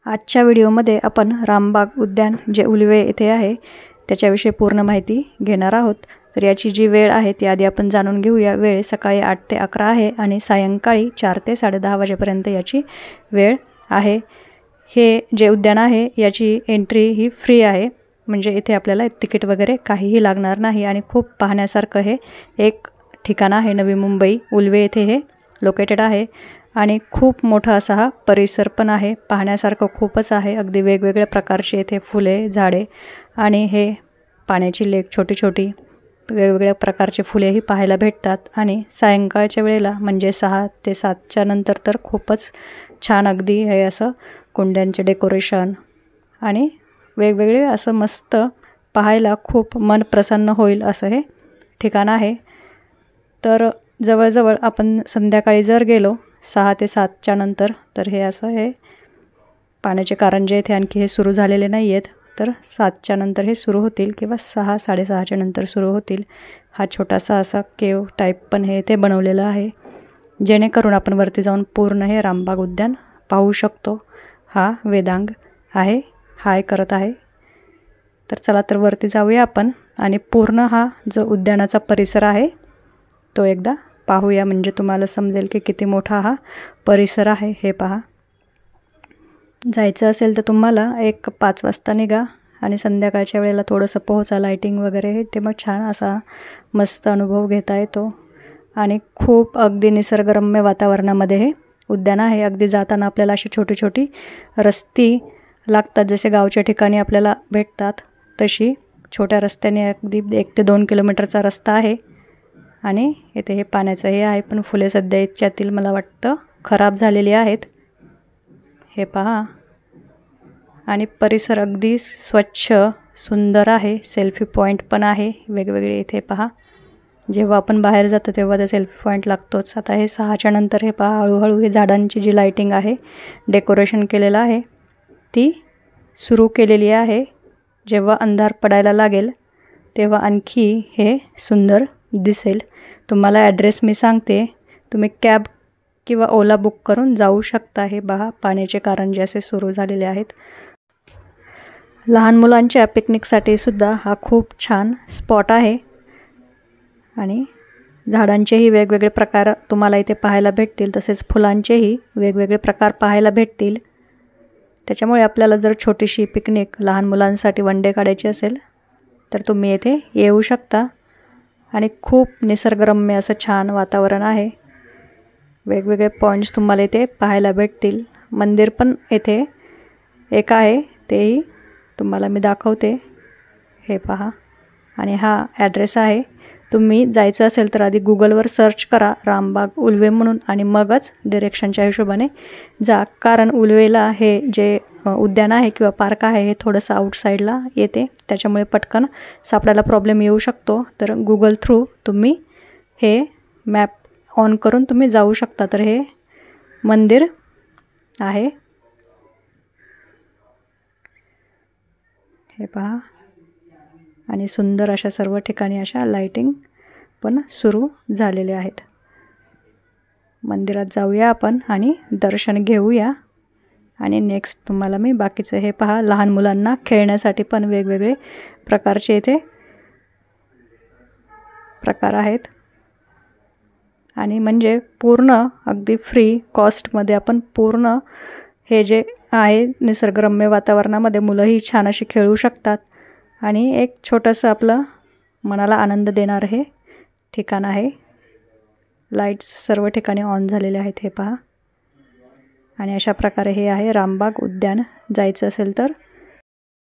आजच्या व्हिडिओमध्ये आपण रामबाग उद्यान जे उलवे येथे आहे त्याच्याविषयी पूर्ण माहिती घेणार आहोत। तर याची जी वेळ आहे ती आधी आपण जाणून घेऊया। वेळ सकाळी 8 ते 11 आहे आणि सायंकाळी 4 ते 10:30 वाजेपर्यंत याची वेळ आहे। हे जे उद्यान आहे याची एंट्री ही फ्री आहे, म्हणजे इथे आपल्याला तिकीट वगैरे काहीही लागणार नाही आणि खूप पाहण्यासारखं हे एक ठिकाण आहे। नवी मुंबई उलवे येथे हे लोकेटेड आहे आणि खूप मोठा असा हा परिसर पण आहे। पाहण्यासारखं खूपच आहे। अगदी वेगवेगळ्या प्रकारचे इथे फुले, झाडे आणि हे पाण्याची लेक छोटी छोटी वेगवेगळ्या प्रकारचे फुलेही पाहायला भेटतात। आणि सायंकाळच्या वेळेला म्हणजे 6 ते 7च्या नंतर तर खूपच छान अगदी हे असं कुंड्यांचे डेकोरेशन आणि वेगवेगळे असं मस्त पाहायला खूप मन प्रसन्न होईल असं हे ठिकाण आहे। तर जवळजवळ आपण संध्याकाळी जर गेलो 6 ते 7च्या नंतर तर हे असं हे पाण्याचे कारंजे इथे आणखी हे सुरू झालेले नाही आहेत, तर 7च्या नंतर हे सुरू होतील किंवा 6 साडेसहाच्या नंतर सुरू होतील। हा छोटासा असा केव टाईप पण हे इथे बनवलेलं आहे, जेणेकरून आपण वरती जाऊन पूर्ण हे रामबाग उद्यान पाहू शकतो। हा वेदांग आहे, हाय करत आहे। तर चला तर वरती जाऊया आपण आणि पूर्ण हा जो उद्यानाचा परिसर आहे तो एकदा पाहूया, म्हणजे तुम्हाला समजेल की किती मोठा हा परिसर आहे। हे पहा, जायचं असेल तर तुम्हाला एक 5 वाजता निघा आणि संध्याकाळच्या वेळेला थोडंसं पोहोचा। लाइटिंग वगैरे हे ते मग छान असा मस्त अनुभव घेता येतो आणि खूप अगदी निसर्गरम्य वातावरणामध्ये हे उद्यान आहे। अगदी जाताना आपल्याला अशी छोटी छोटी रस्ती लागतात, जसे गावच्या ठिकाणी आपल्याला भेटतात तशी छोट्या रस्त्याने अगदी 1 ते 2 किलोमीटरचा रस्ता आहे। आणि इथे हे पाण्याचं हे आहे, पण फुले सध्या याच्यातील मला वाटतं खराब झालेली आहेत। हे पहा, आणि परिसर अगदी स्वच्छ सुंदर आहे। सेल्फी पॉईंट पण आहे वेगवेगळे इथे पहा। जेव्हा आपण बाहेर जातो तेव्हा ते सेल्फी पॉईंट लागतोच। आता हे 6च्या नंतर हे पहा हळूहळू हे झाडांची जी लाइटिंग आहे, डेकोरेशन केलेलं आहे ती सुरू केलेली आहे। जेव्हा अंधार पडायला लागेल तेव्हा आणखी हे सुंदर दिसेल। तुम्हाला ॲड्रेस मी सांगते, तुम्ही कॅब किंवा ओला बुक करून जाऊ शकता। हे पहा पाण्याचे कारंजे असे सुरू झालेले आहेत। लहान मुलांच्या पिकनिकसाठी सुद्धा हा खूप छान स्पॉट आहे आणि झाडांचेही वेगवेगळे प्रकार तुम्हाला इथे पाहायला भेटतील, तसेच फुलांचेही वेगवेगळे प्रकार पाहायला भेटतील। त्याच्यामुळे आपल्याला जर छोटीशी पिकनिक लहान मुलांसाठी वन डे काढायची असेल तर तुम्ही येथे येऊ शकता आणि खूप निसर्गरम्य असं छान वातावरण आहे। वेगवेगळे पॉईंट्स तुम्हाला इथे पाहायला भेटतील। मंदिर पण येथे एक आहे, तेही तुम्हाला मी दाखवते। हे पहा, आणि हा ॲड्रेस आहे। तुम्ही जायचं असेल तर आधी गुगलवर सर्च करा रामबाग उलवे म्हणून आणि मगच डिरेक्शनच्या हिशोबाने जा, कारण उलवेला हे जे उद्यान आहे किंवा पार्क आहे हे थोडंसं आउटसाईडला येते, त्याच्यामुळे पटकन सापडायला प्रॉब्लेम येऊ शकतो। तर गुगल थ्रू तुम्ही हे मॅप ऑन करून तुम्ही जाऊ शकता। तर हे मंदिर आहे, हे पहा, आणि सुंदर अशा सर्व ठिकाणी अशा लाइटिंग पण सुरू झालेले आहेत। मंदिरात जाऊया आपण आणि दर्शन घेऊया आणि नेक्स्ट तुम्हाला मी बाकीचं हे पहा, लहान मुलांना खेळण्यासाठी पण वेगवेगळे प्रकारचे इथे प्रकार आहेत आणि म्हणजे पूर्ण अगदी फ्री कॉस्टमध्ये आपण पूर्ण हे जे आहे निसर्गरम्य वातावरणामध्ये मुलंही छान अशी खेळू शकतात आणि एक छोटंसं आपलं मनाला आनंद देणारं हे ठिकाण आहे। लाईट्स सर्व ठिकाणी ऑन झालेले आहेत, हे पहा, आणि अशा प्रकारे हे आहे रामबाग उद्यान। जायचं असेल तर